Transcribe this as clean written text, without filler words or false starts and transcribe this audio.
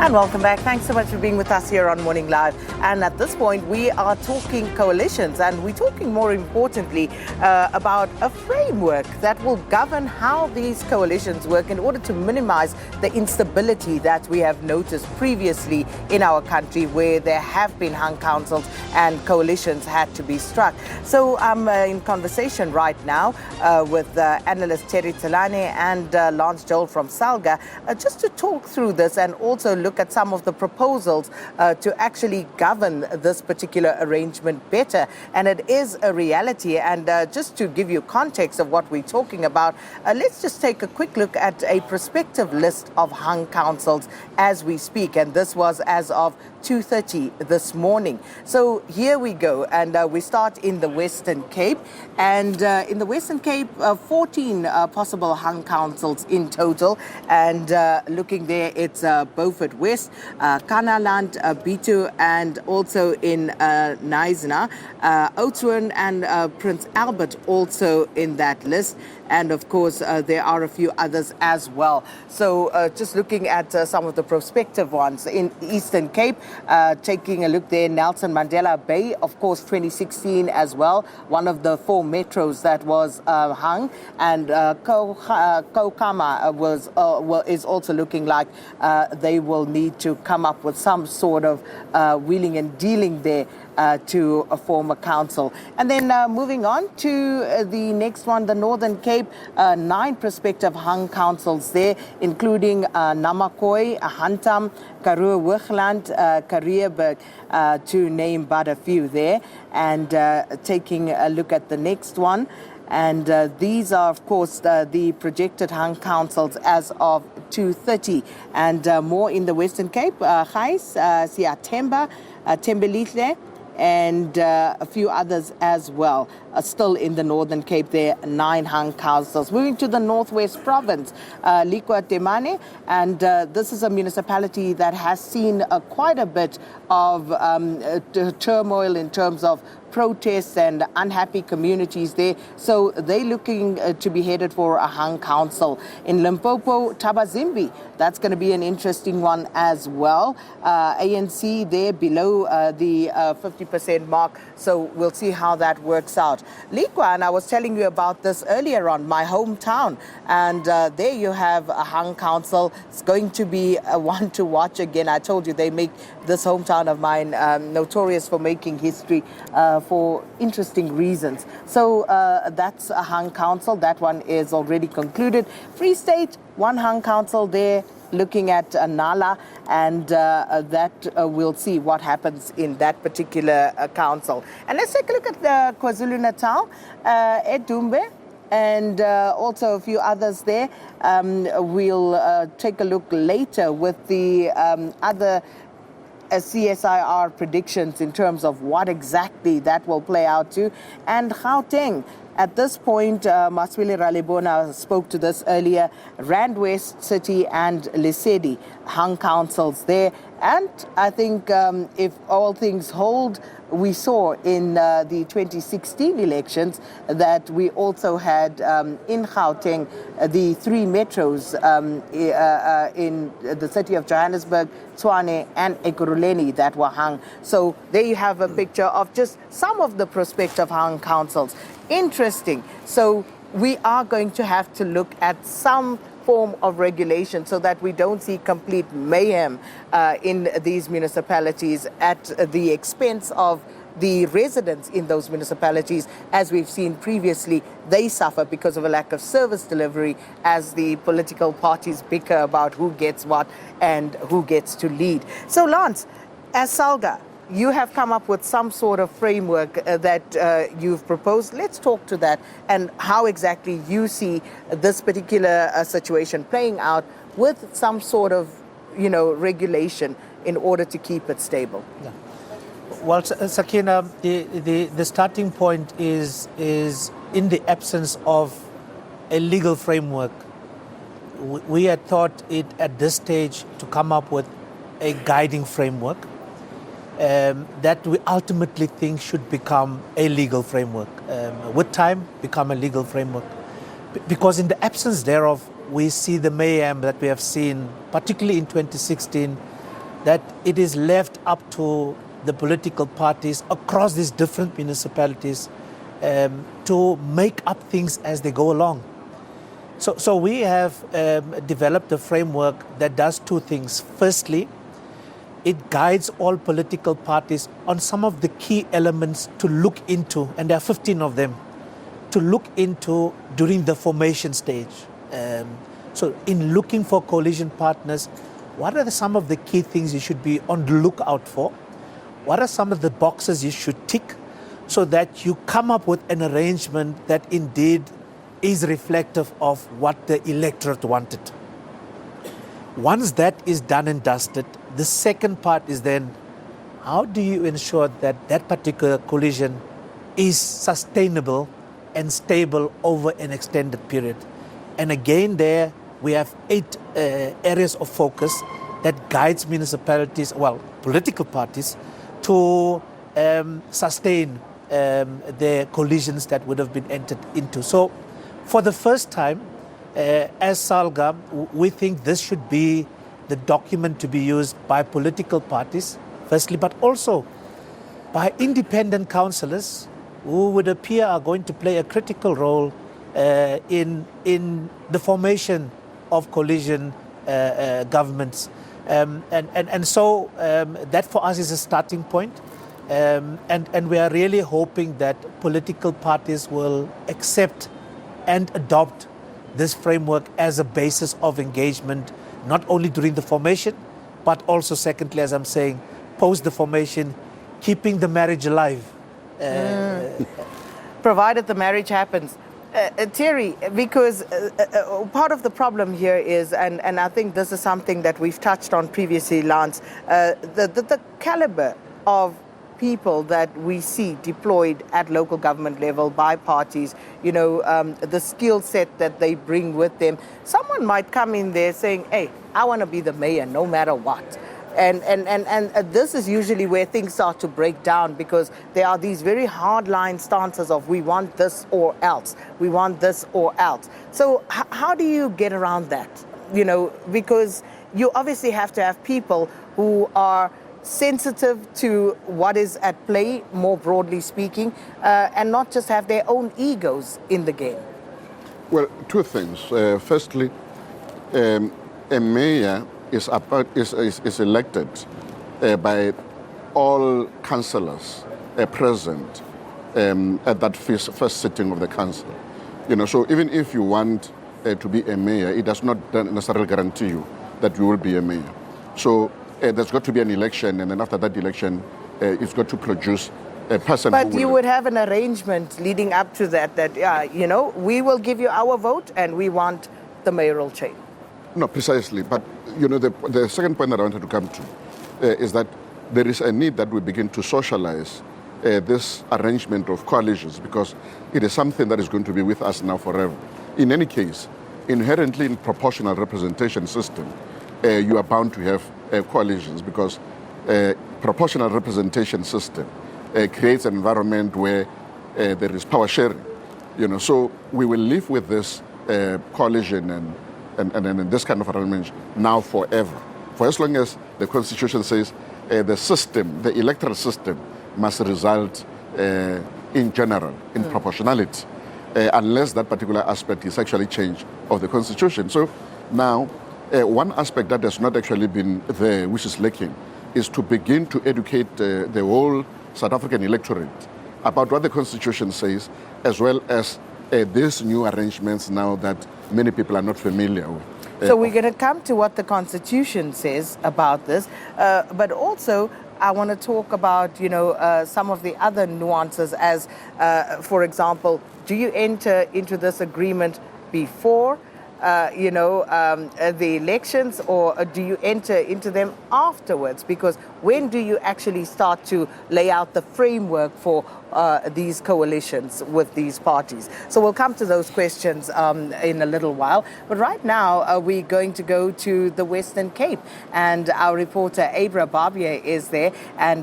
And welcome back. Thanks so much for being with us here on Morning Live. And at this point, we are talking coalitions, and we're talking more importantly about a framework that will govern how these coalitions work in order to minimize the instability that we have noticed previously in our country, where there have been hung councils and coalitions had to be struck. So I'm in conversation right now with analyst Terry Tselane and Lance Joel from SALGA just to talk through this and also look at some of the proposals to actually govern this particular arrangement better. And it is a reality. And just to give you context of what we're talking about, let's just take a quick look at a prospective list of hung councils as we speak. And this was as of 2:30 this morning. So here we go, and we start in the Western Cape. And in the Western Cape, 14 possible hung councils in total. And looking there, it's Beaufort West, Kanaland, Bitu, and also in Knysna, Oudtshoorn and Prince Albert also in that list. And of course, there are a few others as well. So just looking at some of the prospective ones in Eastern Cape, taking a look there, Nelson Mandela Bay, of course, 2016 as well, one of the 4 metros that was hung. And Kokama is also looking like they will need to come up with some sort of wheeling and dealing there to form a council. And then moving on to the next one, the Northern Cape, 9 prospective hung councils there, including Namakwa, Hantam, Karoo, Hoogland, Karreeburg, to name but a few there. And taking a look at the next one. And these are, of course, the projected hung councils as of 2:30. And more in the Western Cape, Gys, Siyathemba, Thembelihle, and a few others as well. Still in the Northern Cape, there are 9 hung councils. Moving to the Northwest Province, Liqua Temane, and this is a municipality that has seen quite a bit of turmoil in terms of protests and unhappy communities there. So they're looking to be headed for a hung council. In Limpopo, Tabazimbi, that's going to be an interesting one as well. ANC there below the 50% mark. So we'll see how that works out. Liqua, and I was telling you about this earlier on, my hometown. And there you have a hung council. It's going to be one to watch again. I told you they make this hometown of mine notorious for making history for interesting reasons. So that's a hung council. That one is already concluded. Free State, 1 hung council there, looking at Nala, and that we'll see what happens in that particular council. And let's take a look at the KwaZulu-Natal, Edumbe, and also a few others there. We'll take a look later with the other CSIR predictions in terms of what exactly that will play out to. And Gauteng, at this point, Maswile Ralibona spoke to this earlier, Rand West City and Lesedi, hung councils there. And I think if all things hold, we saw in the 2016 elections that we also had in Gauteng the 3 metros in the city of Johannesburg, Tshwane and Ekurhuleni that were hung. So there you have a picture of just some of the prospective hung councils. Interesting. So we are going to have to look at some form of regulation so that we don't see complete mayhem in these municipalities at the expense of the residents in those municipalities. As we've seen previously, they suffer because of a lack of service delivery as the political parties bicker about who gets what and who gets to lead. So Lance, as SALGA, you have come up with some sort of framework that you've proposed. Let's talk to that and how exactly you see this particular situation playing out with some sort of, regulation in order to keep it stable. Yeah. Well, Sakina, the starting point is in the absence of a legal framework. We had thought it at this stage to come up with a guiding framework that we ultimately think should become a legal framework. With time, become a legal framework. Because in the absence thereof, we see the mayhem that we have seen, particularly in 2016, that it is left up to the political parties across these different municipalities to make up things as they go along. So we have developed a framework that does two things. Firstly, it guides all political parties on some of the key elements to look into, and there are 15 of them, to look into during the formation stage. So in looking for coalition partners, what are some of the key things you should be on the lookout for? What are some of the boxes you should tick so that you come up with an arrangement that indeed is reflective of what the electorate wanted? Once that is done and dusted, the second part is then, how do you ensure that that particular coalition is sustainable and stable over an extended period? And again there, we have 8 areas of focus that guides municipalities, well, political parties, to sustain the coalitions that would have been entered into. So for the first time, as SALGA, we think this should be the document to be used by political parties, firstly, but also by independent councillors who would appear are going to play a critical role in the formation of coalition governments. And so that for us is a starting point. And we are really hoping that political parties will accept and adopt this framework as a basis of engagement, not only during the formation, but also secondly, as I'm saying, post the formation, keeping the marriage alive. Provided the marriage happens. Terry, because part of the problem here is, and I think this is something that we've touched on previously, Lance, the caliber of people that we see deployed at local government level by parties, you know, the skill set that they bring with them. Someone might come in there saying, hey, I want to be the mayor no matter what. And this is usually where things start to break down, because there are these very hardline stances of we want this or else, we want this or else. So how do you get around that? You know, because you obviously have to have people who are sensitive to what is at play, more broadly speaking, and not just have their own egos in the game. Well, two things. Firstly, a mayor is elected by all councillors present at that first sitting of the council. You know, so even if you want to be a mayor, it does not necessarily guarantee you that you will be a mayor. So there's got to be an election, and then after that election, it's got to produce a person. But you would have an arrangement leading up to that, you know, we will give you our vote and we want the mayoral chain. No, precisely. But, you know, the second point that I wanted to come to is that there is a need that we begin to socialize this arrangement of coalitions, because it is something that is going to be with us now forever. In any case, inherently in proportional representation system, you are bound to have coalitions, because proportional representation system creates an environment where there is power sharing. You know, so we will live with this coalition and this kind of arrangement now forever. For as long as the Constitution says the system, the electoral system, must result in general, in proportionality, unless that particular aspect is actually changed of the Constitution. So now, one aspect that has not actually been there, which is lacking, is to begin to educate the whole South African electorate about what the Constitution says, as well as these new arrangements now that many people are not familiar with. So we're going to come to what the Constitution says about this, but also I want to talk about, you know, some of the other nuances as, for example, do you enter into this agreement before the elections, or do you enter into them afterwards? Because when do you actually start to lay out the framework for these coalitions with these parties? So we'll come to those questions in a little while. But right now, we're going to go to the Western Cape, and our reporter Abra Barbier is there. And